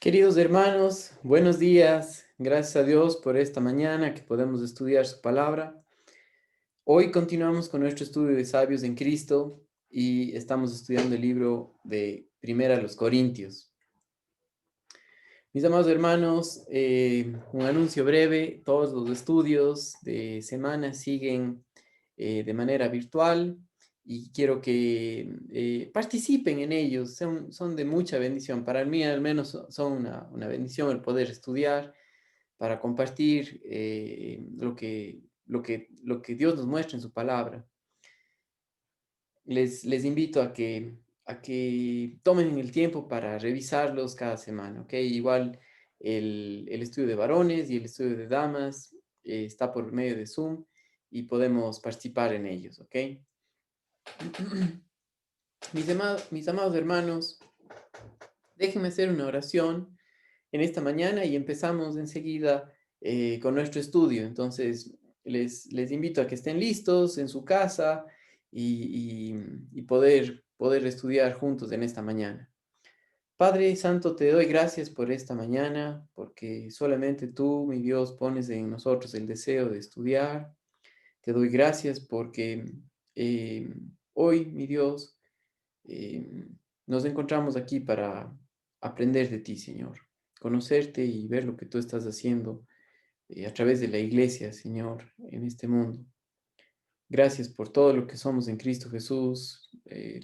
Queridos hermanos, buenos días. Gracias a Dios por esta mañana que podemos estudiar su palabra. Hoy continuamos con nuestro estudio de Sabios en Cristo y estamos estudiando el libro de Primera a los Corintios. Mis amados hermanos, un anuncio breve. Todos los estudios de semana siguen de manera virtual y quiero que participen en ellos. Son de mucha bendición. Para mí al menos son una bendición el poder estudiar para compartir lo que Dios nos muestra en su palabra. Les invito a que tomen el tiempo para revisarlos cada semana, ¿ok? Igual el estudio de varones y el estudio de damas está por medio de Zoom y podemos participar en ellos, ¿ok? Mis amados hermanos, déjenme hacer una oración en esta mañana y empezamos enseguida con nuestro estudio. Entonces, les invito a que estén listos en su casa y poder estudiar juntos en esta mañana. Padre Santo, te doy gracias por esta mañana, porque solamente tú, mi Dios, pones en nosotros el deseo de estudiar. Te doy gracias porque eh, hoy, mi Dios, eh, nos encontramos aquí para aprender de ti, Señor, conocerte y ver lo que tú estás haciendo a través de la iglesia, Señor, en este mundo. Gracias por todo lo que somos en Cristo Jesús,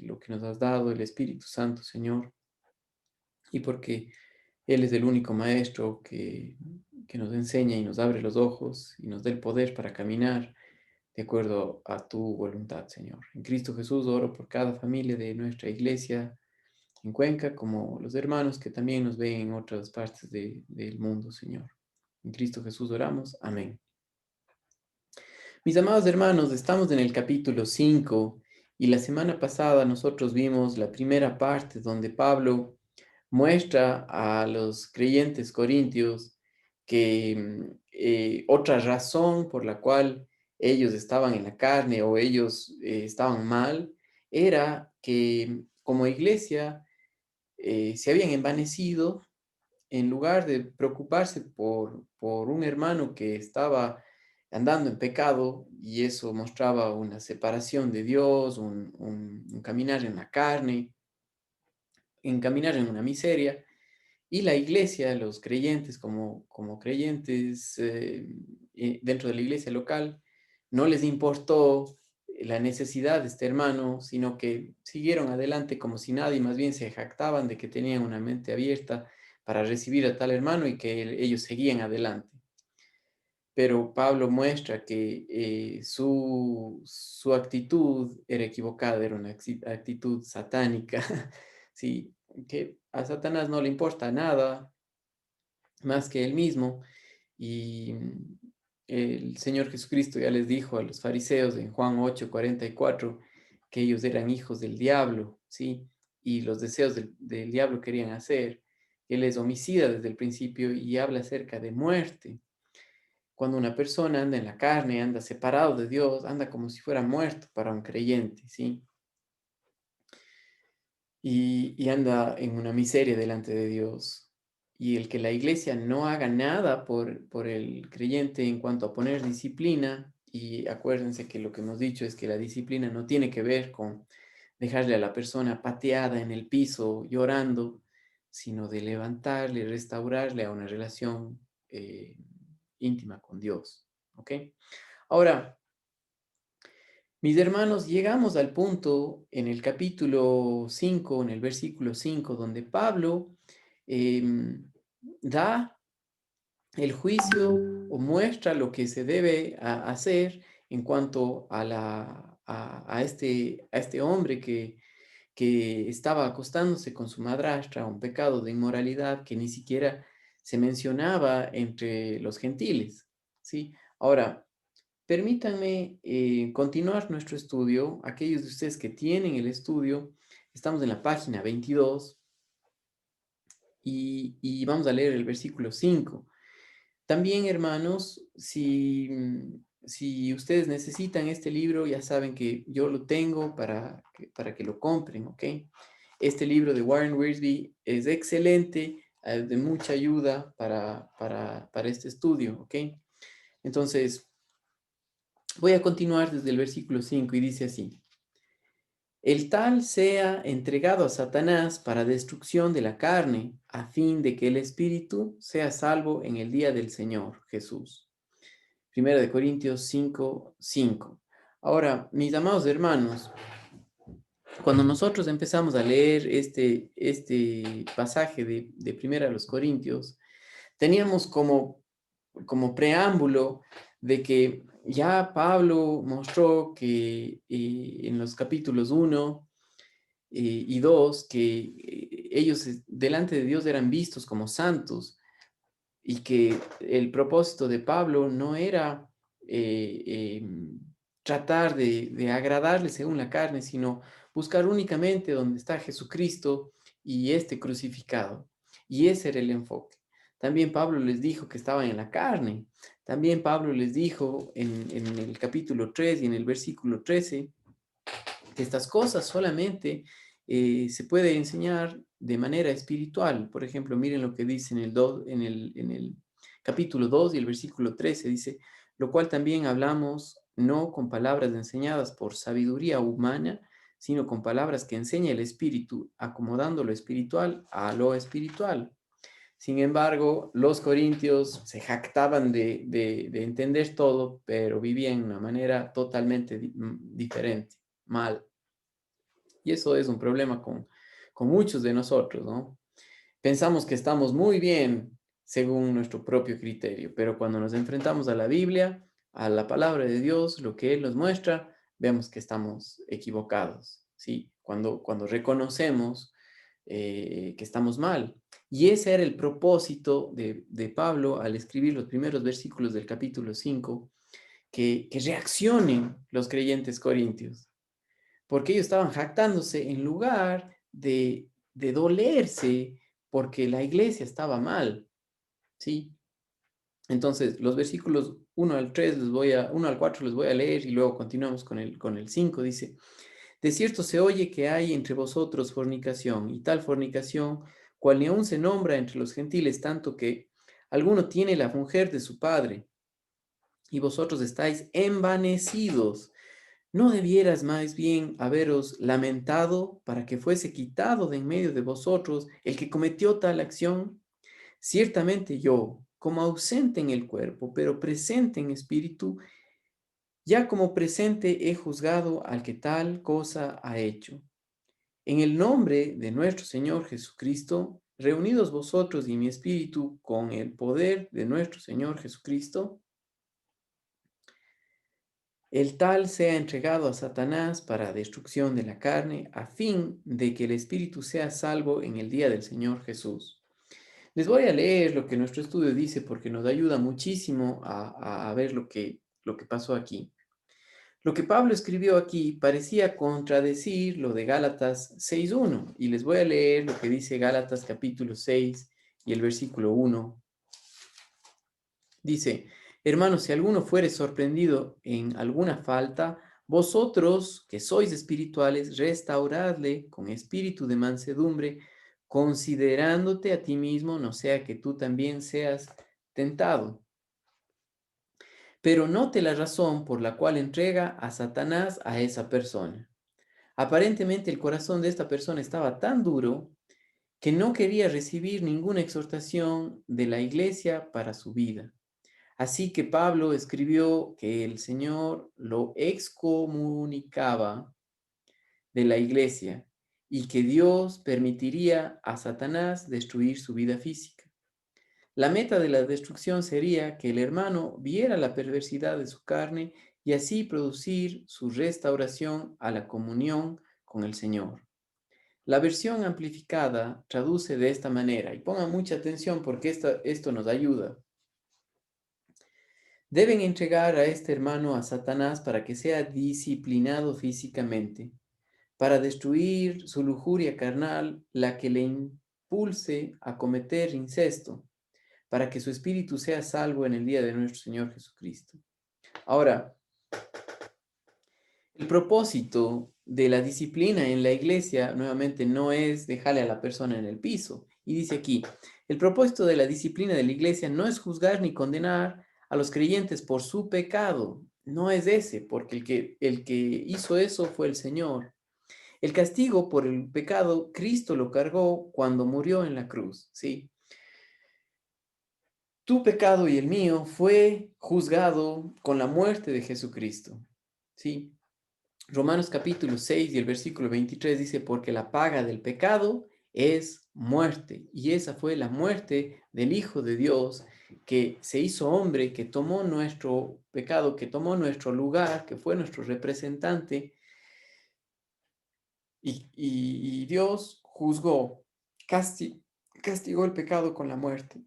lo que nos has dado, el Espíritu Santo, Señor, y porque Él es el único Maestro que nos enseña y nos abre los ojos y nos da el poder para caminar de acuerdo a tu voluntad, Señor. En Cristo Jesús oro por cada familia de nuestra iglesia en Cuenca, como los hermanos que también nos ven en otras partes del mundo, Señor. En Cristo Jesús oramos. Amén. Mis amados hermanos, estamos en el capítulo 5 y la semana pasada nosotros vimos la primera parte donde Pablo muestra a los creyentes corintios que otra razón por la cual ellos estaban en la carne o ellos estaban mal era que como iglesia se habían envanecido en lugar de preocuparse por un hermano que estaba andando en pecado y eso mostraba una separación de Dios, un caminar en la carne, en caminar en una miseria. Y la iglesia, los creyentes como creyentes dentro de la iglesia local, no les importó la necesidad de este hermano, sino que siguieron adelante como si nada y más bien se jactaban de que tenían una mente abierta para recibir a tal hermano y que ellos seguían adelante. Pero Pablo muestra que su actitud era equivocada, era una actitud satánica, ¿sí? Que a Satanás no le importa nada más que él mismo. Y el Señor Jesucristo ya les dijo a los fariseos en Juan 8:44 que ellos eran hijos del diablo, ¿sí? Y los deseos del diablo querían hacer. Él es homicida desde el principio y habla acerca de muerte. Cuando una persona anda en la carne, anda separado de Dios, anda como si fuera muerto para un creyente, ¿sí? Y anda en una miseria delante de Dios. Y el que la iglesia no haga nada por el creyente en cuanto a poner disciplina, y acuérdense que lo que hemos dicho es que la disciplina no tiene que ver con dejarle a la persona pateada en el piso llorando, sino de levantarle, restaurarle a una relación íntima con Dios. ¿Ok? Ahora, mis hermanos, llegamos al punto en el capítulo 5, en el versículo 5, donde Pablo em, da el juicio o muestra lo que se debe hacer en cuanto a este hombre que estaba acostándose con su madrastra, un pecado de inmoralidad que ni siquiera se mencionaba entre los gentiles, ¿sí? Ahora, permítanme continuar nuestro estudio. Aquellos de ustedes que tienen el estudio, estamos en la página 22 y vamos a leer el versículo 5. También, hermanos, si ustedes necesitan este libro, ya saben que yo lo tengo para que lo compren, ¿ok? Este libro de Warren Wiersbe es excelente, de mucha ayuda para este estudio, ¿ok? Entonces, voy a continuar desde el versículo 5 y dice así. El tal sea entregado a Satanás para destrucción de la carne, a fin de que el espíritu sea salvo en el día del Señor Jesús. Primera de Corintios 5, 5. Ahora, mis amados hermanos, cuando nosotros empezamos a leer este pasaje de Primera de los Corintios, teníamos como preámbulo de que ya Pablo mostró que en los capítulos 1 y 2, que ellos delante de Dios eran vistos como santos y que el propósito de Pablo no era tratar de agradarle según la carne, sino buscar únicamente donde está Jesucristo y este crucificado. Y ese era el enfoque. También Pablo les dijo que estaban en la carne. También Pablo les dijo en el capítulo 3 y en el versículo 13 que estas cosas solamente se puede enseñar de manera espiritual. Por ejemplo, miren lo que dice en el capítulo 2 y el versículo 13, dice, lo cual también hablamos no con palabras enseñadas por sabiduría humana, sino con palabras que enseña el Espíritu, acomodando lo espiritual a lo espiritual. Sin embargo, los corintios se jactaban de entender todo, pero vivían de una manera totalmente diferente, mal. Y eso es un problema con muchos de nosotros, ¿no? Pensamos que estamos muy bien según nuestro propio criterio, pero cuando nos enfrentamos a la Biblia, a la palabra de Dios, lo que Él nos muestra, vemos que estamos equivocados, ¿sí? Cuando reconocemos que estamos mal. Y ese era el propósito de Pablo al escribir los primeros versículos del capítulo 5, que reaccionen los creyentes corintios, porque ellos estaban jactándose en lugar de dolerse porque la iglesia estaba mal, ¿sí? Entonces, los versículos 1 al 3 1 al 4 les voy a leer y luego continuamos con el 5. Dice, de cierto se oye que hay entre vosotros fornicación, y tal fornicación, cual ni aun se nombra entre los gentiles, tanto que alguno tiene la mujer de su padre, y vosotros estáis envanecidos. ¿No debieras más bien haberos lamentado para que fuese quitado de en medio de vosotros el que cometió tal acción? Ciertamente yo, como ausente en el cuerpo, pero presente en espíritu, ya como presente he juzgado al que tal cosa ha hecho. En el nombre de nuestro Señor Jesucristo, reunidos vosotros y mi espíritu con el poder de nuestro Señor Jesucristo, el tal sea entregado a Satanás para destrucción de la carne, a fin de que el espíritu sea salvo en el día del Señor Jesús. Les voy a leer lo que nuestro estudio dice porque nos ayuda muchísimo a ver lo que pasó aquí. Lo que Pablo escribió aquí parecía contradecir lo de Gálatas 6.1 y les voy a leer lo que dice Gálatas capítulo 6 y el versículo 1. Dice, hermanos, si alguno fuere sorprendido en alguna falta, vosotros que sois espirituales, restauradle con espíritu de mansedumbre, considerándote a ti mismo, no sea que tú también seas tentado. Pero note la razón por la cual entrega a Satanás a esa persona. Aparentemente el corazón de esta persona estaba tan duro que no quería recibir ninguna exhortación de la iglesia para su vida. Así que Pablo escribió que el Señor lo excomunicaba de la iglesia y que Dios permitiría a Satanás destruir su vida física. La meta de la destrucción sería que el hermano viera la perversidad de su carne y así producir su restauración a la comunión con el Señor. La versión amplificada traduce de esta manera, y pongan mucha atención porque esto nos ayuda. Deben entregar a este hermano a Satanás para que sea disciplinado físicamente, para destruir su lujuria carnal, la que le impulse a cometer incesto, para que su espíritu sea salvo en el día de nuestro Señor Jesucristo. Ahora, el propósito de la disciplina en la iglesia nuevamente no es dejarle a la persona en el piso, Y dice aquí, el propósito de la disciplina de la iglesia no es juzgar ni condenar a los creyentes por su pecado. No es ese, porque el que hizo eso fue el Señor. El castigo por el pecado, Cristo lo cargó cuando murió en la cruz, ¿sí? Tu pecado y el mío fue juzgado con la muerte de Jesucristo, ¿sí? Romanos capítulo 6 y el versículo 23 dice, porque la paga del pecado es muerte. Y esa fue la muerte del Hijo de Dios, que se hizo hombre, que tomó nuestro pecado, que tomó nuestro lugar, que fue nuestro representante. Y Dios juzgó, castigó el pecado con la muerte.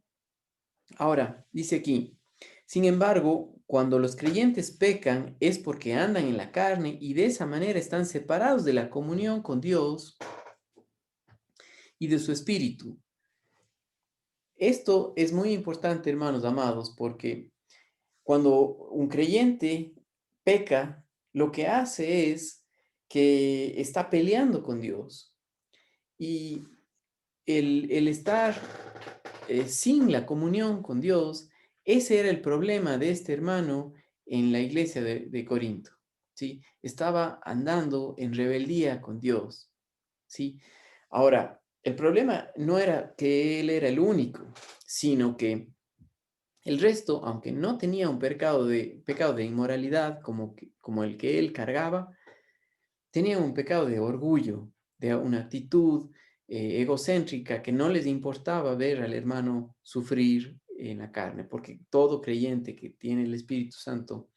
Ahora, dice aquí, sin embargo, cuando los creyentes pecan es porque andan en la carne y de esa manera están separados de la comunión con Dios y de su espíritu. Esto es muy importante, hermanos amados, porque cuando un creyente peca, lo que hace es que está peleando con Dios. Y el estar sin la comunión con Dios, ese era el problema de este hermano en la iglesia de Corinto, ¿sí? Estaba andando en rebeldía con Dios, ¿sí? Ahora, el problema no era que él era el único, sino que el resto, aunque no tenía un pecado de inmoralidad como el que él cargaba, tenían un pecado de orgullo, de una actitud egocéntrica que no les importaba ver al hermano sufrir en la carne, porque todo creyente que tiene el Espíritu Santo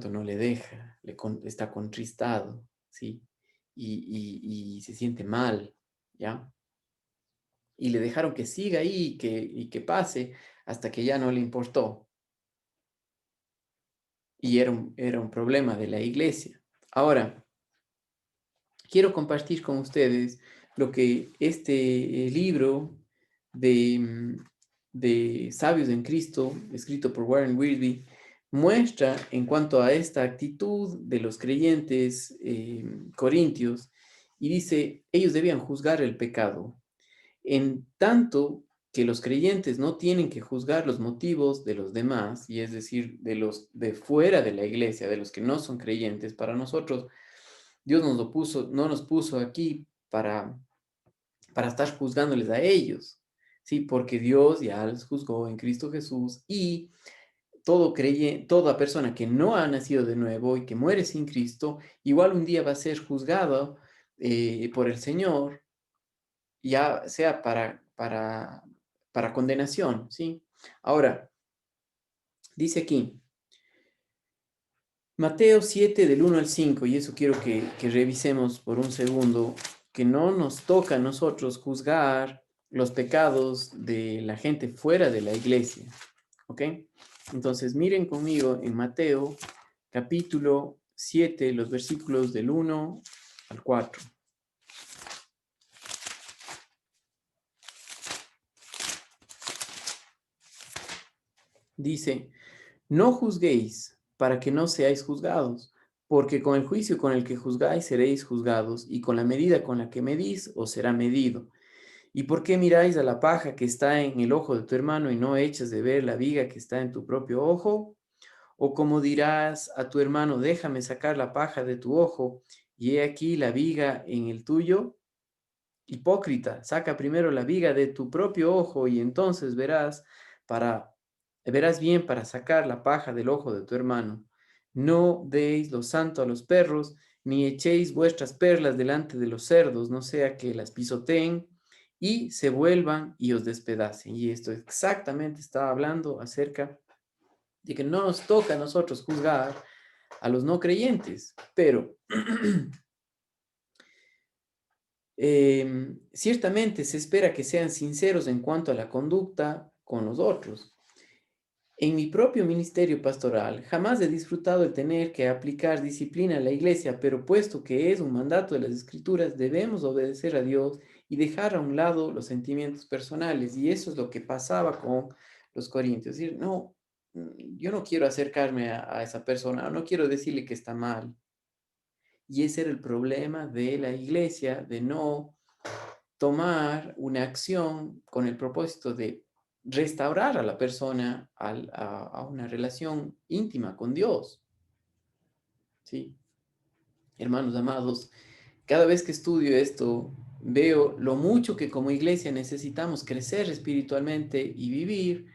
no le deja, está contristado, ¿sí? Y se siente mal, ¿ya? Y le dejaron que siga ahí y que pase hasta que ya no le importó. Y era un problema de la iglesia. Ahora, quiero compartir con ustedes lo que este libro de Sabios en Cristo, escrito por Warren Wiersbe, muestra en cuanto a esta actitud de los creyentes corintios y dice, ellos debían juzgar el pecado, en tanto que los creyentes no tienen que juzgar los motivos de los demás, y es decir, de los de fuera de la iglesia, de los que no son creyentes. Para nosotros Dios no nos puso aquí para estar juzgándoles a ellos, ¿sí? Porque Dios ya les juzgó en Cristo Jesús y toda persona que no ha nacido de nuevo y que muere sin Cristo, igual un día va a ser juzgado por el Señor, ya sea para condenación, ¿sí? Ahora, dice aquí, Mateo 7 del 1 al 5, y eso quiero que revisemos por un segundo, que no nos toca a nosotros juzgar los pecados de la gente fuera de la iglesia, ¿ok? Entonces miren conmigo en Mateo capítulo 7, los versículos del 1 al 4. Dice, no juzguéis para que no seáis juzgados, porque con el juicio con el que juzgáis seréis juzgados, y con la medida con la que medís os será medido. ¿Y por qué miráis a la paja que está en el ojo de tu hermano y no echas de ver la viga que está en tu propio ojo? ¿O como dirás a tu hermano, déjame sacar la paja de tu ojo y he aquí la viga en el tuyo? Hipócrita, saca primero la viga de tu propio ojo y entonces verás bien para sacar la paja del ojo de tu hermano. No deis lo santo a los perros, ni echéis vuestras perlas delante de los cerdos, no sea que las pisoteen y se vuelvan y os despedacen. Y esto exactamente está hablando acerca de que no nos toca a nosotros juzgar a los no creyentes, pero ciertamente se espera que sean sinceros en cuanto a la conducta con los otros. En mi propio ministerio pastoral, jamás he disfrutado de tener que aplicar disciplina a la iglesia, pero puesto que es un mandato de las Escrituras, debemos obedecer a Dios y dejar a un lado los sentimientos personales. Y eso es lo que pasaba con los corintios. Es decir, no, yo no quiero acercarme a esa persona, no quiero decirle que está mal. Y ese era el problema de la iglesia, de no tomar una acción con el propósito de restaurar a la persona a una relación íntima con Dios, ¿sí? Hermanos amados, cada vez que estudio esto, veo lo mucho que como iglesia necesitamos crecer espiritualmente y vivir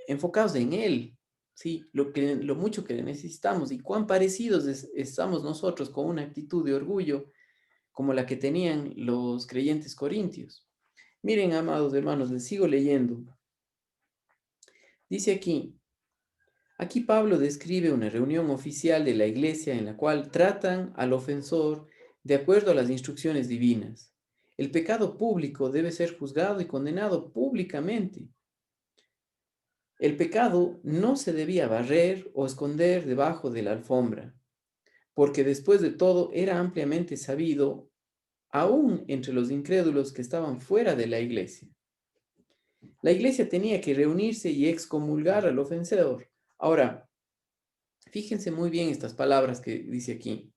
enfocados en Él, ¿sí? Lo mucho que necesitamos y cuán parecidos estamos nosotros con una actitud de orgullo como la que tenían los creyentes corintios. Miren, amados hermanos, les sigo leyendo. Dice aquí Pablo describe una reunión oficial de la iglesia en la cual tratan al ofensor de acuerdo a las instrucciones divinas. El pecado público debe ser juzgado y condenado públicamente. El pecado no se debía barrer o esconder debajo de la alfombra, porque después de todo era ampliamente sabido, aún entre los incrédulos que estaban fuera de la iglesia. La iglesia tenía que reunirse y excomulgar al ofensor. Ahora, fíjense muy bien estas palabras que dice aquí.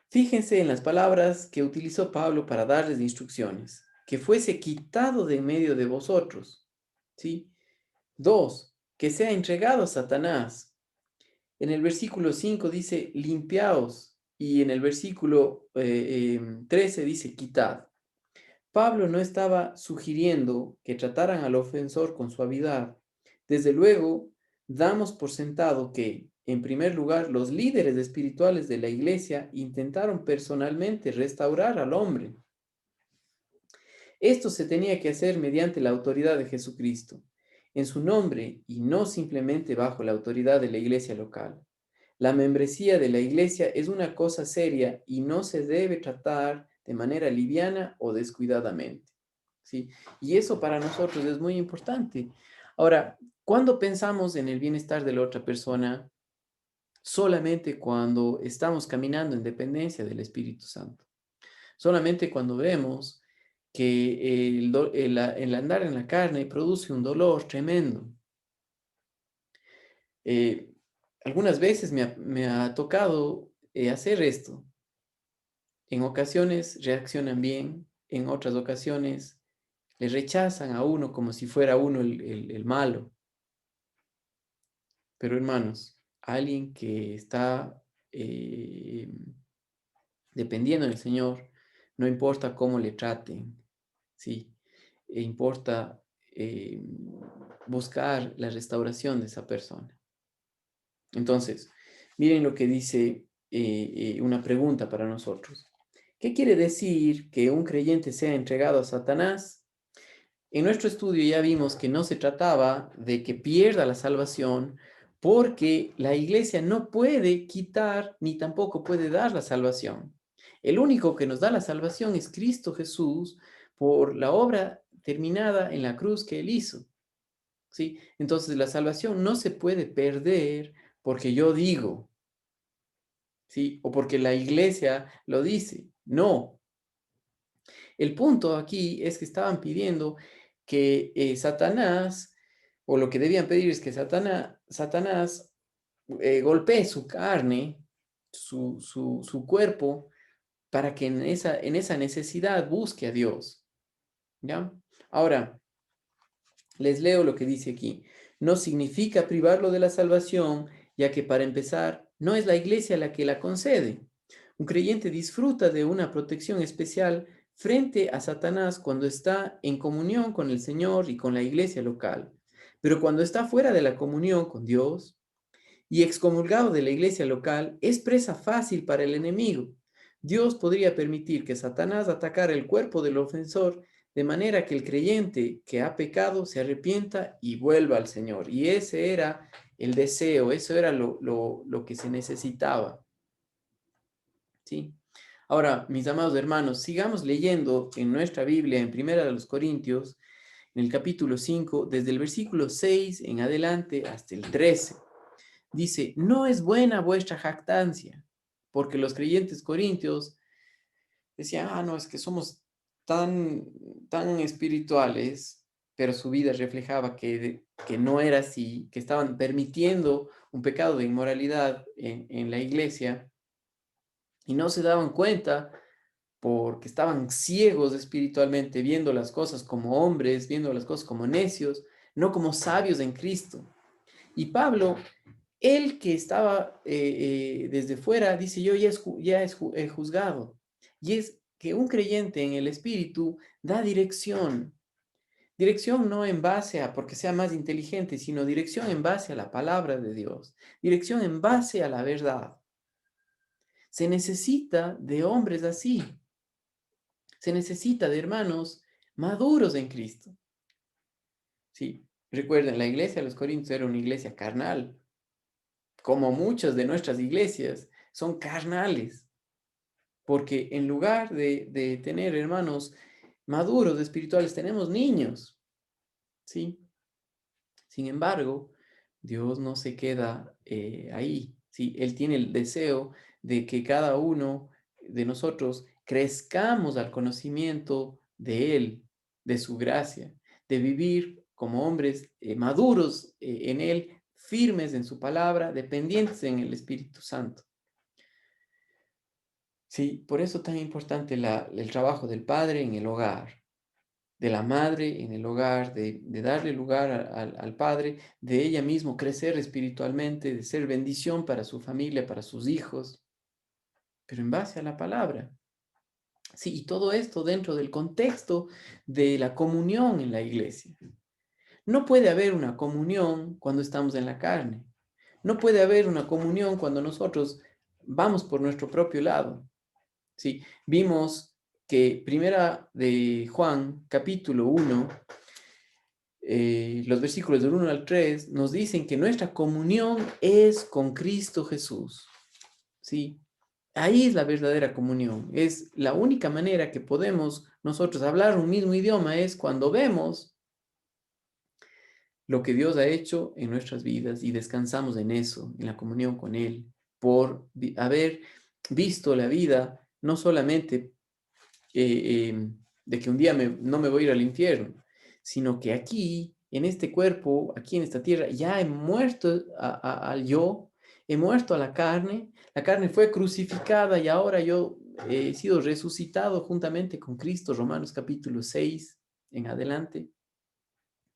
Fíjense en las palabras que utilizó Pablo para darles instrucciones. Que fuese quitado de en medio de vosotros. ¿Sí? 2, que sea entregado a Satanás. En el versículo 5 dice, limpiaos. Y en el versículo 13 dice, quitad. Pablo no estaba sugiriendo que trataran al ofensor con suavidad. Desde luego, damos por sentado que, en primer lugar, los líderes espirituales de la iglesia intentaron personalmente restaurar al hombre. Esto se tenía que hacer mediante la autoridad de Jesucristo, en su nombre y no simplemente bajo la autoridad de la iglesia local. La membresía de la iglesia es una cosa seria y no se debe tratar de manera liviana o descuidadamente. ¿Sí? Y eso para nosotros es muy importante. Ahora, cuando pensamos en el bienestar de la otra persona, solamente cuando estamos caminando en dependencia del Espíritu Santo. Solamente cuando vemos que el andar en la carne produce un dolor tremendo. Eh, Algunas veces me ha tocado hacer esto. En ocasiones reaccionan bien, en otras ocasiones le rechazan a uno como si fuera uno el malo. Pero hermanos, alguien que está eh, dependiendo del Señor, no importa cómo le traten, ¿sí? Importa eh, buscar la restauración de esa persona. Entonces, miren lo que dice una pregunta para nosotros. ¿Qué quiere decir que un creyente sea entregado a Satanás? En nuestro estudio ya vimos que no se trataba de que pierda la salvación, porque la iglesia no puede quitar ni tampoco puede dar la salvación. El único que nos da la salvación es Cristo Jesús por la obra terminada en la cruz que Él hizo. ¿Sí? Entonces la salvación no se puede perder porque yo digo, ¿sí? O porque la iglesia lo dice. No. El punto aquí es que estaban pidiendo que Satanás, o lo que debían pedir es que Satanás golpee su carne, su cuerpo, para que en esa necesidad busque a Dios. ¿Ya? Ahora, les leo lo que dice aquí. No significa privarlo de la salvación, ya que para empezar, no es la iglesia la que la concede. Un creyente disfruta de una protección especial frente a Satanás cuando está en comunión con el Señor y con la iglesia local. Pero cuando está fuera de la comunión con Dios y excomulgado de la iglesia local, es presa fácil para el enemigo. Dios podría permitir que Satanás atacara el cuerpo del ofensor de manera que el creyente que ha pecado se arrepienta y vuelva al Señor. Y ese era el deseo, eso era lo que se necesitaba. ¿Sí? Ahora, mis amados hermanos, sigamos leyendo en nuestra Biblia, en Primera de los Corintios, en el capítulo 5, desde el versículo 6 en adelante hasta el 13. Dice, no es buena vuestra jactancia, porque los creyentes corintios decían, no, es que somos tan espirituales, pero su vida reflejaba que no era así, que estaban permitiendo un pecado de inmoralidad en la iglesia. y no se daban cuenta porque estaban ciegos espiritualmente, viendo las cosas como hombres, viendo las cosas como necios, no como sabios en Cristo. Y Pablo, él que estaba desde fuera, dice, yo he juzgado. Y es que un creyente en el Espíritu da dirección. Dirección no en base a porque sea más inteligente, sino dirección en base a la palabra de Dios. Dirección en base a la verdad. Se necesita de hombres así. Se necesita de hermanos maduros en Cristo. Sí, recuerden, la iglesia de los Corintios era una iglesia carnal, como muchas de nuestras iglesias son carnales, porque en lugar de tener hermanos maduros espirituales, tenemos niños, ¿sí? Sin embargo, Dios no se queda ahí, ¿sí? Él tiene el deseo de que cada uno de nosotros crezcamos al conocimiento de Él, de su gracia, de vivir como hombres maduros en Él, firmes en su palabra, dependientes en el Espíritu Santo. Sí, por eso tan importante el trabajo del padre en el hogar, de la madre en el hogar, de darle lugar al padre, de ella mismo crecer espiritualmente, de ser bendición para su familia, para sus hijos, pero en base a la palabra. Sí, y todo esto dentro del contexto de la comunión en la iglesia. No puede haber una comunión cuando estamos en la carne. No puede haber una comunión cuando nosotros vamos por nuestro propio lado. Sí, vimos que primera de Juan, capítulo 1, los versículos del 1 al 3, nos dicen que nuestra comunión es con Cristo Jesús. ¿Sí? Ahí es la verdadera comunión. Es la única manera que podemos nosotros hablar un mismo idioma es cuando vemos lo que Dios ha hecho en nuestras vidas y descansamos en eso, en la comunión con Él, por haber visto la vida no solamente de que un día no me voy a ir al infierno, sino que aquí, en este cuerpo, aquí en esta tierra, ya he muerto al yo, he muerto a la carne fue crucificada y ahora yo he sido resucitado juntamente con Cristo, Romanos capítulo 6 en adelante,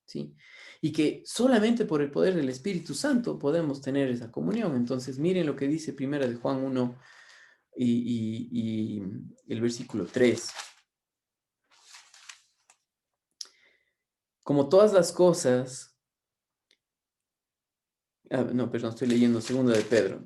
¿sí? Y que solamente por el poder del Espíritu Santo podemos tener esa comunión. Entonces, miren lo que dice primera de Juan 1 y el versículo 3. Como todas las cosas, no, perdón, estoy leyendo segunda de Pedro.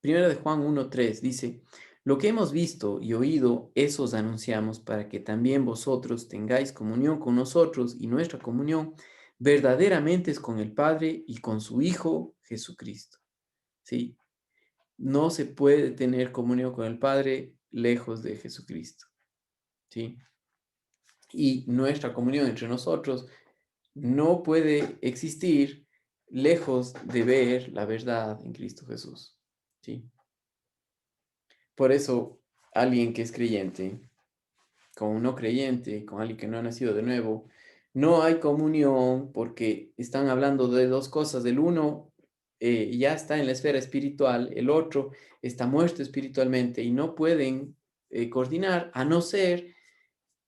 Primera de Juan 1:3 dice, lo que hemos visto y oído, eso os anunciamos para que también vosotros tengáis comunión con nosotros y nuestra comunión verdaderamente es con el Padre y con su Hijo Jesucristo. ¿Sí? No se puede tener comunión con el Padre lejos de Jesucristo. ¿Sí? Y nuestra comunión entre nosotros no puede existir lejos de ver la verdad en Cristo Jesús. ¿Sí? Por eso, alguien que es creyente, con un no creyente, con alguien que no ha nacido de nuevo, no hay comunión porque están hablando de dos cosas. El uno ya está en la esfera espiritual, el otro está muerto espiritualmente y no pueden coordinar a no ser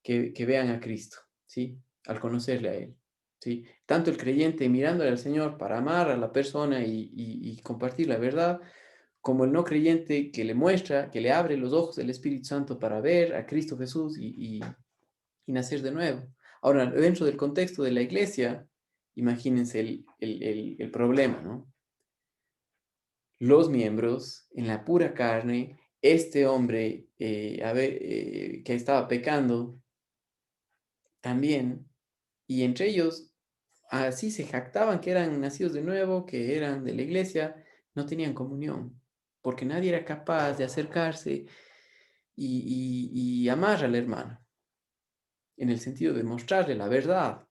que vean a Cristo, ¿sí? Al conocerle a Él, ¿sí? Tanto el creyente mirándole al Señor para amar a la persona y compartir la verdad, como el no creyente que le muestra, que le abre los ojos del Espíritu Santo para ver a Cristo Jesús y nacer de nuevo. Ahora, dentro del contexto de la iglesia, imagínense el problema, ¿no? Los miembros en la pura carne, este hombre que estaba pecando también, y entre ellos así se jactaban que eran nacidos de nuevo, que eran de la iglesia, no tenían comunión, porque nadie era capaz de acercarse y amar al hermano, en el sentido de mostrarle la verdad,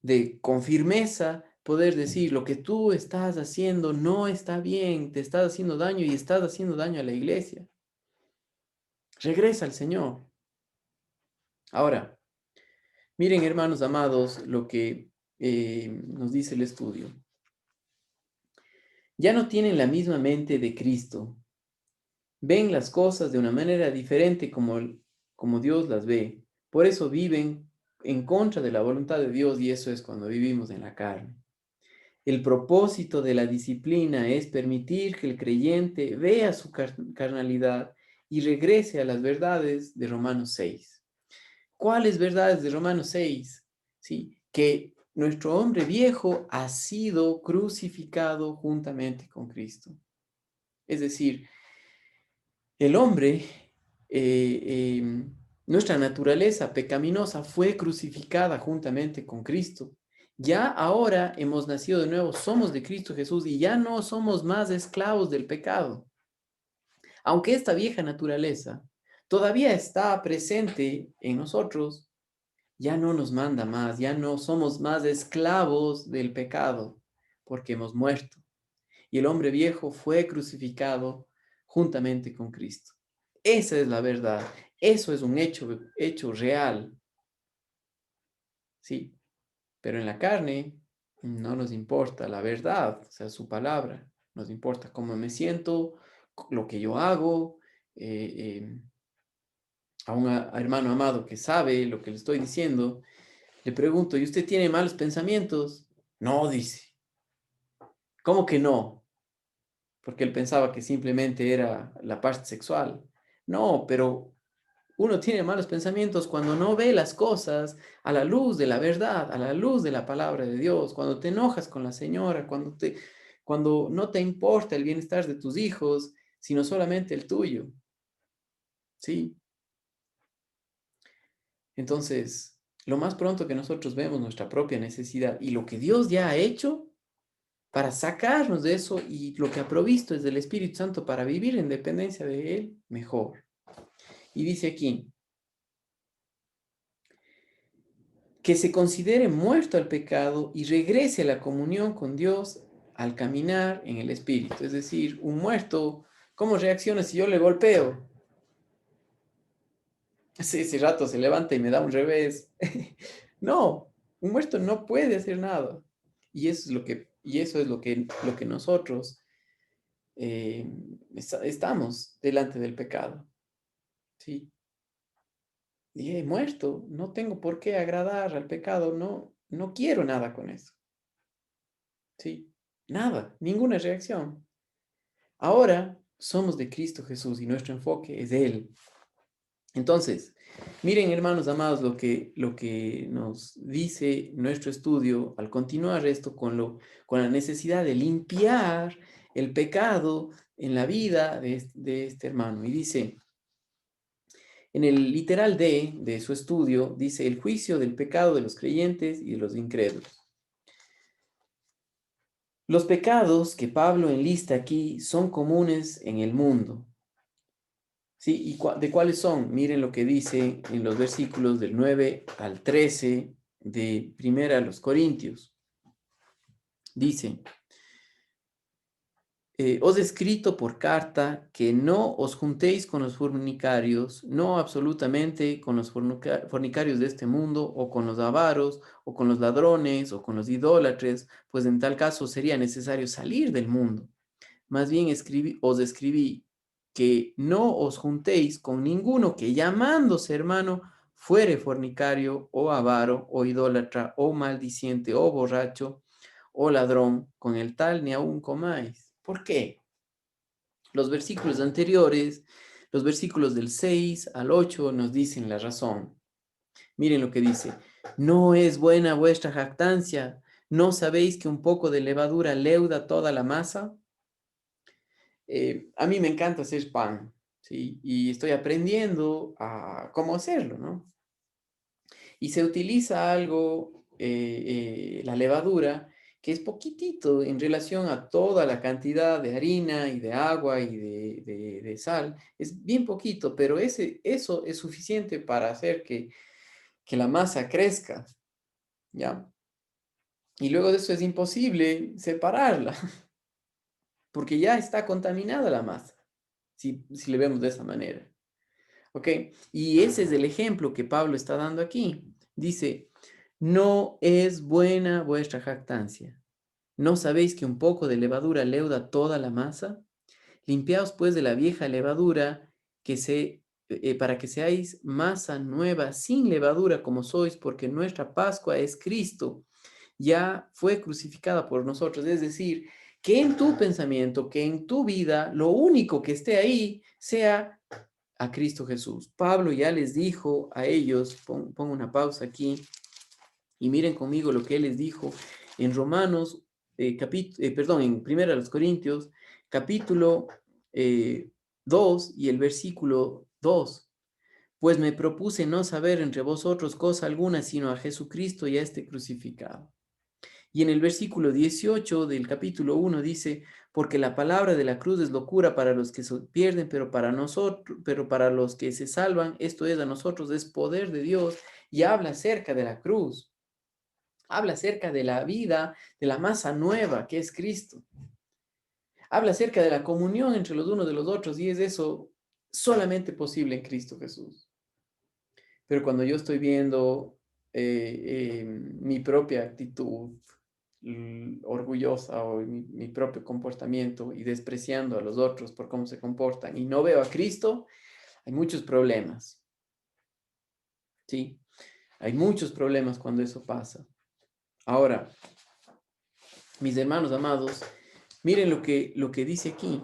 de con firmeza poder decir lo que tú estás haciendo no está bien, te estás haciendo daño y estás haciendo daño a la iglesia. Regresa al Señor. Ahora, miren, hermanos amados, lo que nos dice el estudio. Ya no tienen la misma mente de Cristo, ven las cosas de una manera diferente como Dios las ve. Por eso viven en contra de la voluntad de Dios y eso es cuando vivimos en la carne. El propósito de la disciplina es permitir que el creyente vea su carnalidad y regrese a las verdades de Romanos 6. ¿Cuáles verdades de Romanos 6? ¿Sí? Que nuestro hombre viejo ha sido crucificado juntamente con Cristo. Es decir, el hombre, nuestra naturaleza pecaminosa fue crucificada juntamente con Cristo. Ya ahora hemos nacido de nuevo, somos de Cristo Jesús y ya no somos más esclavos del pecado. Aunque esta vieja naturaleza todavía está presente en nosotros, ya no nos manda más, ya no somos más esclavos del pecado, porque hemos muerto. Y el hombre viejo fue crucificado juntamente con Cristo. Esa es la verdad. Eso es un hecho real. Sí, pero en la carne no nos importa la verdad, o sea, su palabra. Nos importa cómo me siento, lo que yo hago. A un hermano amado que sabe lo que le estoy diciendo, le pregunto, ¿y usted tiene malos pensamientos? No, dice. ¿Cómo que no? Porque él pensaba que simplemente era la parte sexual. No, pero uno tiene malos pensamientos cuando no ve las cosas a la luz de la verdad, a la luz de la palabra de Dios, cuando te enojas con la señora, cuando no te importa el bienestar de tus hijos, sino solamente el tuyo. ¿Sí? Entonces, lo más pronto que nosotros vemos nuestra propia necesidad y lo que Dios ya ha hecho para sacarnos de eso y lo que ha provisto es del Espíritu Santo para vivir en dependencia de Él, mejor. Y dice aquí, que se considere muerto al pecado y regrese a la comunión con Dios al caminar en el Espíritu. Es decir, un muerto, ¿cómo reacciona si yo le golpeo? Ese rato se levanta y me da un revés. No, un muerto no puede hacer nada. Y eso es lo que nosotros estamos delante del pecado. ¿Sí? Y he muerto, no tengo por qué agradar al pecado, no, no quiero nada con eso. ¿Sí? Nada, ninguna reacción. Ahora somos de Cristo Jesús y nuestro enfoque es Él. Entonces, miren, hermanos amados, lo que nos dice nuestro estudio al continuar esto con la necesidad de limpiar el pecado en la vida de este hermano. Y dice, en el literal de su estudio, dice el juicio del pecado de los creyentes y de los incrédulos. Los pecados que Pablo enlista aquí son comunes en el mundo. ¿Sí? ¿Y de cuáles son? Miren lo que dice en los versículos del 9 al 13 de Primera a los Corintios. Dice, os he escrito por carta que no os juntéis con los fornicarios, no absolutamente con los fornicarios de este mundo, o con los avaros, o con los ladrones, o con los idólatres, pues en tal caso sería necesario salir del mundo. Más bien os escribí que no os juntéis con ninguno que llamándose hermano fuere fornicario o avaro o idólatra o maldiciente o borracho o ladrón, con el tal ni aun comáis. ¿Por qué? Los versículos anteriores, los versículos del 6 al 8 nos dicen la razón. Miren lo que dice, no es buena vuestra jactancia, ¿no sabéis que un poco de levadura leuda toda la masa? A mí me encanta hacer pan, ¿sí? Y estoy aprendiendo a cómo hacerlo, ¿no? Y se utiliza algo, la levadura, que es poquitito en relación a toda la cantidad de harina y de agua y de sal. Es bien poquito, pero eso es suficiente para hacer que la masa crezca, ¿ya? Y luego de eso es imposible separarla, porque ya está contaminada la masa, si le vemos de esa manera. ¿Ok? Y ese es el ejemplo que Pablo está dando aquí. Dice, no es buena vuestra jactancia. ¿No sabéis que un poco de levadura leuda toda la masa? Limpiaos pues de la vieja levadura, para que seáis masa nueva, sin levadura como sois, porque nuestra Pascua es Cristo, ya fue crucificada por nosotros. Es decir, que en tu pensamiento, que en tu vida, lo único que esté ahí sea a Cristo Jesús. Pablo ya les dijo a ellos, pongo una pausa aquí, y miren conmigo lo que él les dijo en Romanos, perdón, en 1 Corintios, capítulo 2 y el versículo 2. Pues me propuse no saber entre vosotros cosa alguna, sino a Jesucristo y a este crucificado. Y en el versículo 18 del capítulo 1 dice, porque la palabra de la cruz es locura para los que se pierden, pero para nosotros, pero para los que se salvan, esto es a nosotros, es poder de Dios. Y habla acerca de la cruz, habla acerca de la vida, de la masa nueva que es Cristo. Habla acerca de la comunión entre los unos de los otros, y es eso solamente posible en Cristo Jesús. Pero cuando yo estoy viendo mi propia actitud orgullosa o mi propio comportamiento y despreciando a los otros por cómo se comportan y no veo a Cristo, hay muchos problemas. ¿Sí? Hay muchos problemas cuando eso pasa. Ahora, mis hermanos amados, miren lo que dice aquí.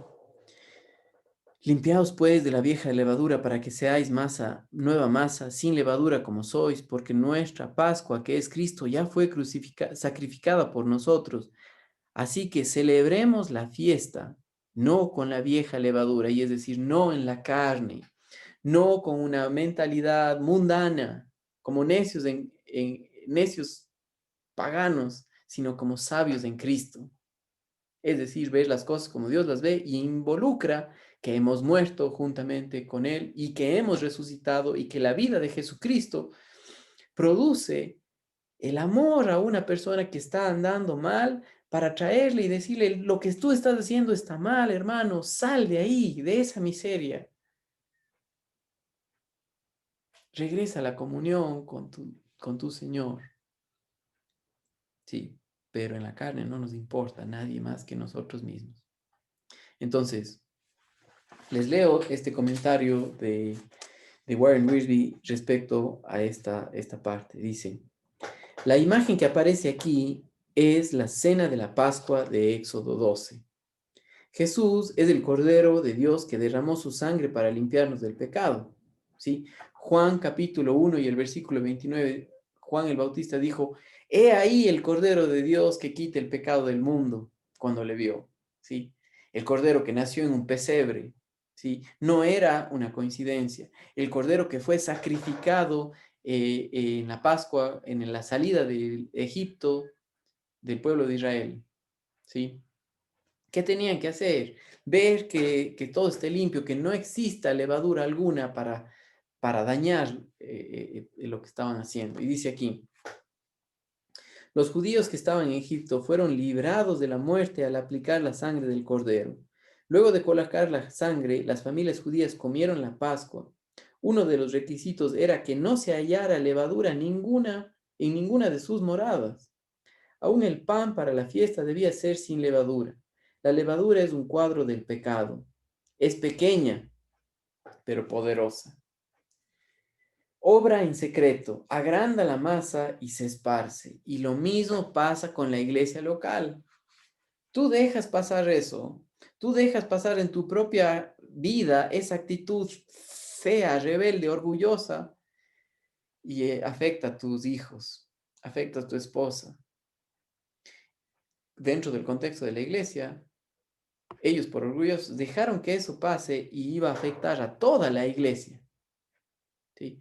Limpiaos pues de la vieja levadura para que seáis masa, nueva masa, sin levadura como sois, porque nuestra Pascua, que es Cristo, ya fue sacrificada por nosotros. Así que celebremos la fiesta, no con la vieja levadura, y es decir, no en la carne, no con una mentalidad mundana, como necios, necios paganos, sino como sabios en Cristo. Es decir, ver las cosas como Dios las ve y involucra que hemos muerto juntamente con Él y que hemos resucitado y que la vida de Jesucristo produce el amor a una persona que está andando mal para traerle y decirle, lo que tú estás haciendo está mal, hermano, sal de ahí, de esa miseria. Regresa a la comunión con tu Señor. Sí, pero en la carne no nos importa nadie más que nosotros mismos. Entonces, les leo este comentario de Warren Wiersbe respecto a esta parte. Dice, la imagen que aparece aquí es la cena de la Pascua de Éxodo 12. Jesús es el Cordero de Dios que derramó su sangre para limpiarnos del pecado. ¿Sí? Juan capítulo 1 y el versículo 29, Juan el Bautista dijo, he ahí el Cordero de Dios que quita el pecado del mundo, cuando le vio. ¿Sí? El Cordero que nació en un pesebre. ¿Sí? No era una coincidencia. El Cordero que fue sacrificado en la Pascua, en la salida de Egipto del pueblo de Israel. ¿Sí? ¿Qué tenían que hacer? Ver que todo esté limpio, que no exista levadura alguna para dañar lo que estaban haciendo. Y dice aquí, los judíos que estaban en Egipto fueron librados de la muerte al aplicar la sangre del cordero. Luego de colocar la sangre, las familias judías comieron la Pascua. Uno de los requisitos era que no se hallara levadura ninguna en ninguna de sus moradas. Aún el pan para la fiesta debía ser sin levadura. La levadura es un cuadro del pecado. Es pequeña, pero poderosa. Obra en secreto, agranda la masa y se esparce. Y lo mismo pasa con la iglesia local. Tú dejas pasar eso. Tú dejas pasar en tu propia vida esa actitud fea, rebelde, orgullosa y afecta a tus hijos, afecta a tu esposa. Dentro del contexto de la iglesia, ellos por orgullosos dejaron que eso pase y iba a afectar a toda la iglesia. ¿Sí?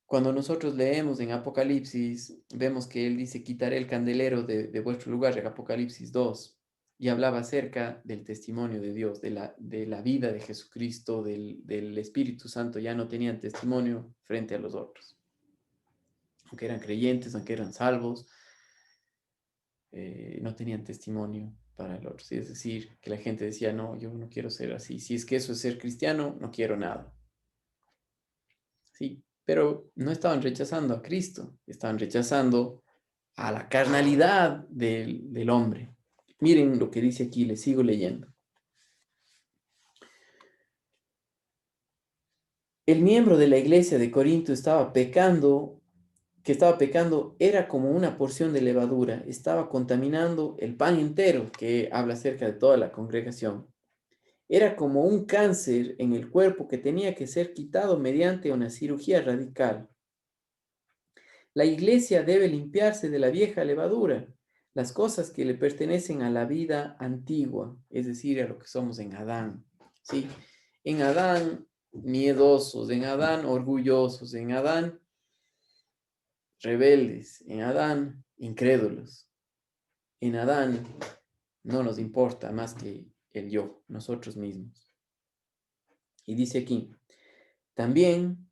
Cuando nosotros leemos en Apocalipsis, vemos que él dice, quitaré el candelero de vuestro lugar, en Apocalipsis 2, y hablaba acerca del testimonio de Dios, de la vida de Jesucristo, del Espíritu Santo. Ya no tenían testimonio frente a los otros. Aunque eran creyentes, aunque eran salvos, no tenían testimonio para el otro. ¿Sí? Es decir, que la gente decía, no, yo no quiero ser así. Si es que eso es ser cristiano, no quiero nada. Sí, pero no estaban rechazando a Cristo, estaban rechazando a la carnalidad del hombre. Miren lo que dice aquí, les sigo leyendo. El miembro de la iglesia de Corinto que estaba pecando, era como una porción de levadura, estaba contaminando el pan entero, que habla acerca de toda la congregación. Era como un cáncer en el cuerpo que tenía que ser quitado mediante una cirugía radical. La iglesia debe limpiarse de la vieja levadura, las cosas que le pertenecen a la vida antigua, es decir, a lo que somos en Adán. ¿Sí? En Adán, miedosos, en Adán, orgullosos, en Adán, rebeldes, en Adán, incrédulos. En Adán no nos importa más que el yo, nosotros mismos. Y dice aquí, también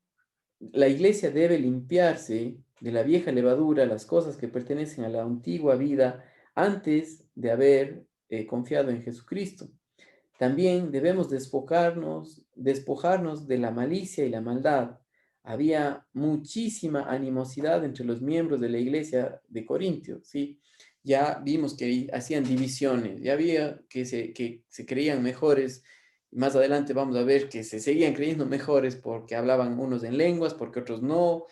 la iglesia debe limpiarse de la vieja levadura, las cosas que pertenecen a la antigua vida antes de haber confiado en Jesucristo. También debemos despojarnos de la malicia y la maldad. Había muchísima animosidad entre los miembros de la iglesia de Corintio, ¿sí? Ya vimos que hacían divisiones, ya había que se creían mejores. Más adelante vamos a ver que se seguían creyendo mejores porque hablaban unos en lenguas, porque otros no,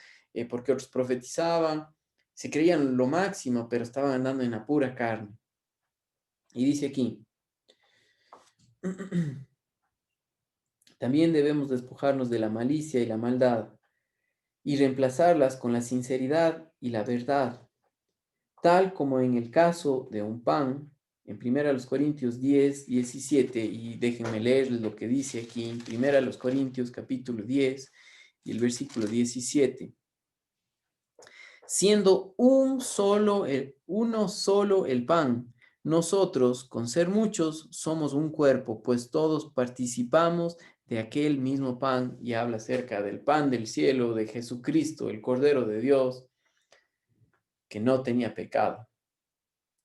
porque otros profetizaban. Se creían lo máximo, pero estaban andando en la pura carne. Y dice aquí, también debemos despojarnos de la malicia y la maldad y reemplazarlas con la sinceridad y la verdad, tal como en el caso de un pan, en 1 Corintios 10, 17, y déjenme leerles lo que dice aquí en 1 Corintios capítulo 10 y el versículo 17. Siendo uno solo el pan, nosotros, con ser muchos, somos un cuerpo, pues todos participamos de aquel mismo pan, y habla acerca del pan del cielo, de Jesucristo, el Cordero de Dios, que no tenía pecado.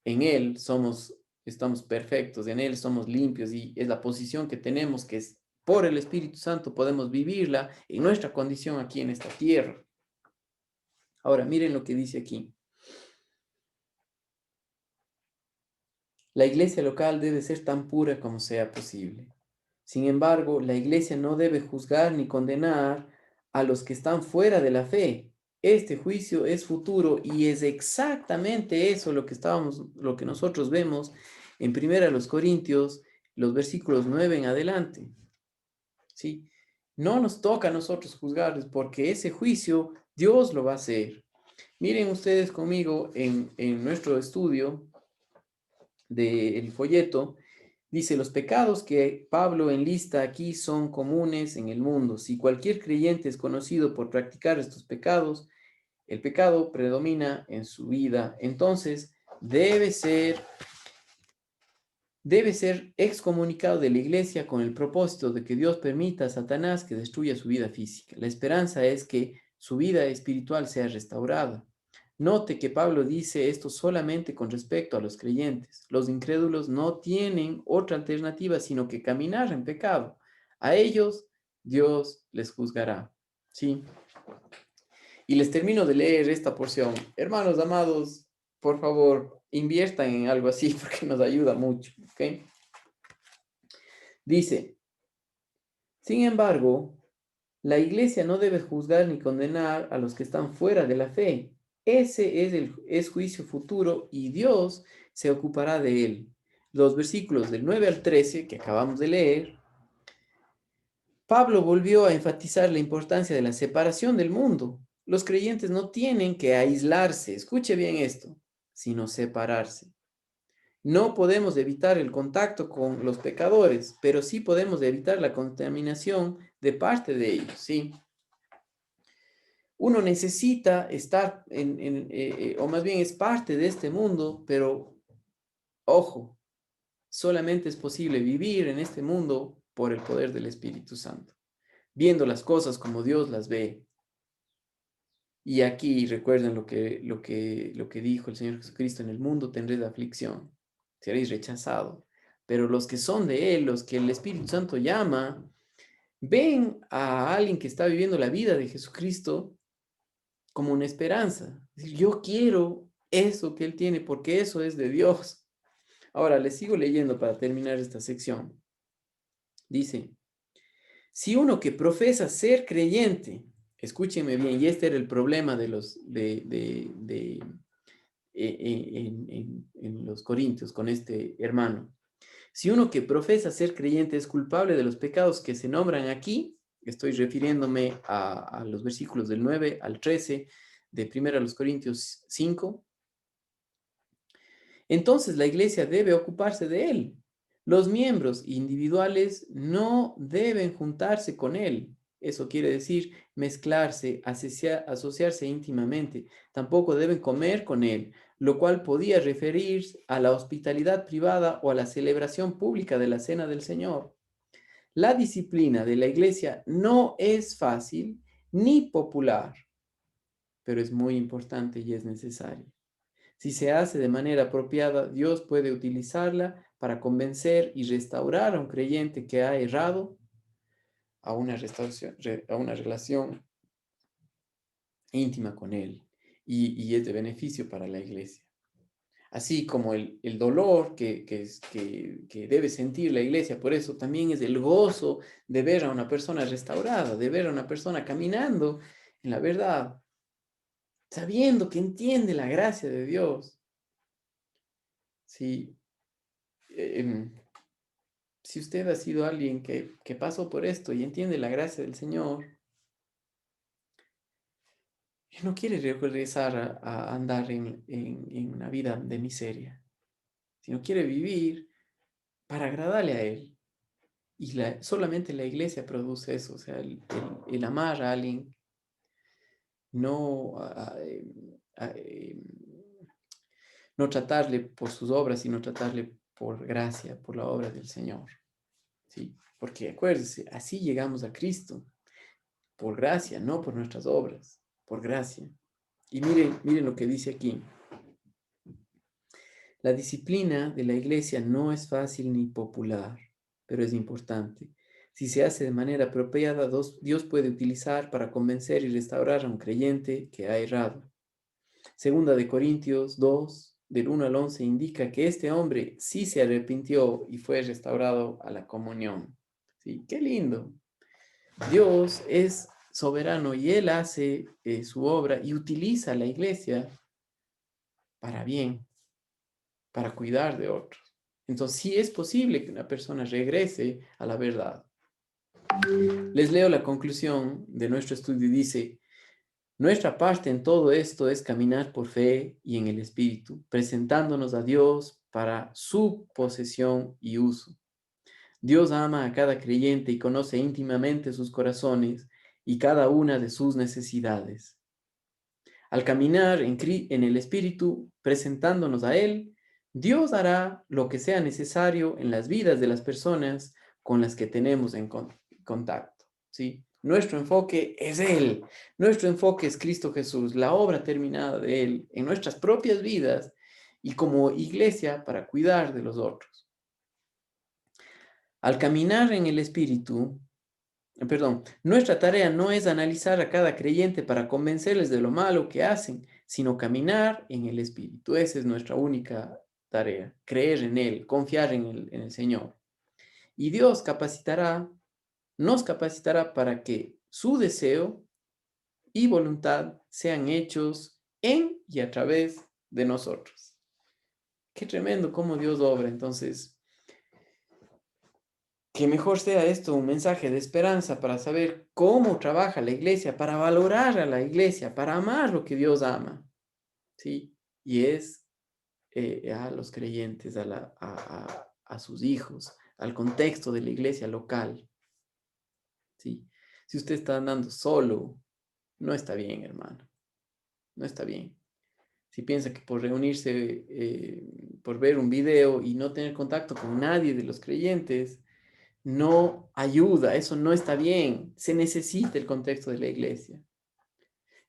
En Él estamos perfectos, en Él somos limpios, y es la posición que tenemos, que es por el Espíritu Santo podemos vivirla en nuestra condición aquí en esta tierra. Ahora, miren lo que dice aquí. La iglesia local debe ser tan pura como sea posible. Sin embargo, la iglesia no debe juzgar ni condenar a los que están fuera de la fe. Este juicio es futuro y es exactamente eso lo que nosotros vemos en 1 Corintios, los versículos 9 en adelante. ¿Sí? No nos toca a nosotros juzgarles porque ese juicio Dios lo va a hacer. Miren ustedes conmigo en nuestro estudio del folleto, dice, los pecados que Pablo enlista aquí son comunes en el mundo. Si cualquier creyente es conocido por practicar estos pecados, el pecado predomina en su vida. Entonces, debe ser excomunicado de la iglesia con el propósito de que Dios permita a Satanás que destruya su vida física. La esperanza es que su vida espiritual sea restaurada. Note que Pablo dice esto solamente con respecto a los creyentes. Los incrédulos no tienen otra alternativa sino que caminar en pecado. A ellos Dios les juzgará. ¿Sí? Y les termino de leer esta porción. Hermanos amados, por favor, inviertan en algo así porque nos ayuda mucho. ¿Ok? Dice, sin embargo, la iglesia no debe juzgar ni condenar a los que están fuera de la fe. Ese es juicio futuro y Dios se ocupará de él. Los versículos del 9 al 13 que acabamos de leer, Pablo volvió a enfatizar la importancia de la separación del mundo. Los creyentes no tienen que aislarse, escuche bien esto, sino separarse. No podemos evitar el contacto con los pecadores, pero sí podemos evitar la contaminación de parte de ellos, ¿sí? Uno necesita estar o más bien es parte de este mundo, pero ojo, solamente es posible vivir en este mundo por el poder del Espíritu Santo, viendo las cosas como Dios las ve. Y aquí recuerden lo que dijo el Señor Jesucristo: en el mundo tendréis aflicción, seréis rechazados, pero los que son de Él, los que el Espíritu Santo llama, ven a alguien que está viviendo la vida de Jesucristo como una esperanza. Es decir, yo quiero eso que Él tiene porque eso es de Dios. Ahora, les sigo leyendo para terminar esta sección. Dice, Si uno que profesa ser creyente, escúchenme bien, y este era el problema de los, en los Corintios con este hermano. Si uno que profesa ser creyente es culpable de los pecados que se nombran aquí, estoy refiriéndome a los versículos del 9 al 13 de 1 Corintios 5, entonces la iglesia debe ocuparse de él. Los miembros individuales no deben juntarse con él. Eso quiere decir mezclarse, asociarse íntimamente. Tampoco deben comer con él, lo cual podía referirse a la hospitalidad privada o a la celebración pública de la cena del Señor. La disciplina de la iglesia no es fácil ni popular, pero es muy importante y es necesaria. Si se hace de manera apropiada, Dios puede utilizarla para convencer y restaurar a un creyente que ha errado a una relación íntima con Él y es de beneficio para la iglesia. Así como el dolor que debe sentir la iglesia, por eso también es el gozo de ver a una persona restaurada, de ver a una persona caminando en la verdad, sabiendo que entiende la gracia de Dios. Sí, em, si usted ha sido alguien que pasó por esto y entiende la gracia del Señor, y no quiere regresar a andar en una vida de miseria, sino quiere vivir para agradarle a Él. Y solamente la iglesia produce eso, o sea, el amar a alguien, no, no tratarle por sus obras, sino tratarle por gracia, por la obra del Señor. ¿Sí? Porque acuérdense, así llegamos a Cristo. Por gracia, no por nuestras obras, por gracia. Y miren lo que dice aquí. La disciplina de la iglesia no es fácil ni popular, pero es importante. Si se hace de manera apropiada, Dios puede utilizar para convencer y restaurar a un creyente que ha errado. Segunda de Corintios 2, del 1 al 11, indica que este hombre sí se arrepintió y fue restaurado a la comunión. ¿Sí? ¡Qué lindo! Dios es soberano y Él hace su obra y utiliza a la iglesia para bien, para cuidar de otros. Entonces, sí es posible que una persona regrese a la verdad. Les leo la conclusión de nuestro estudio. Dice, nuestra parte en todo esto es caminar por fe y en el Espíritu, presentándonos a Dios para su posesión y uso. Dios ama a cada creyente y conoce íntimamente sus corazones y cada una de sus necesidades. Al caminar en el Espíritu, presentándonos a Él, Dios hará lo que sea necesario en las vidas de las personas con las que tenemos en contacto, ¿sí? Nuestro enfoque es Él, nuestro enfoque es Cristo Jesús, la obra terminada de Él en nuestras propias vidas y como iglesia para cuidar de los otros. Al caminar en el Espíritu, nuestra tarea no es analizar a cada creyente para convencerles de lo malo que hacen, sino caminar en el Espíritu. Esa es nuestra única tarea, creer en Él, confiar en el Señor. Y Dios nos capacitará para que su deseo y voluntad sean hechos en y a través de nosotros. Qué tremendo cómo Dios obra. Entonces, que mejor sea esto un mensaje de esperanza para saber cómo trabaja la iglesia, para valorar a la iglesia, para amar lo que Dios ama, ¿sí? Y es a los creyentes, a sus hijos, al contexto de la iglesia local, ¿sí? Si usted está andando solo, no está bien, hermano, no está bien. Si piensa que por reunirse, por ver un video y no tener contacto con nadie de los creyentes, no ayuda, eso no está bien. Se necesita el contexto de la iglesia.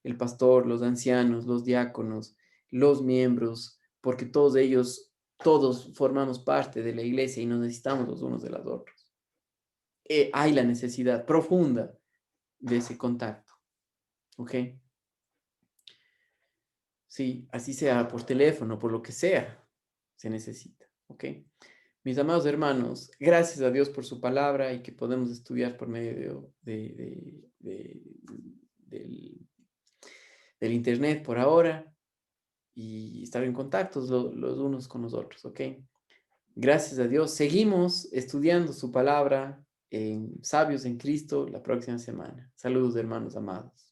El pastor, los ancianos, los diáconos, los miembros, porque todos ellos, todos formamos parte de la iglesia y nos necesitamos los unos de los otros. Hay la necesidad profunda de ese contacto. ¿Ok? Sí, así sea por teléfono, por lo que sea, se necesita. ¿Ok? Mis amados hermanos, gracias a Dios por su palabra y que podemos estudiar por medio del, del Internet por ahora y estar en contacto los unos con los otros, ¿ok? Gracias a Dios. Seguimos estudiando su palabra en Sabios en Cristo la próxima semana. Saludos, hermanos amados.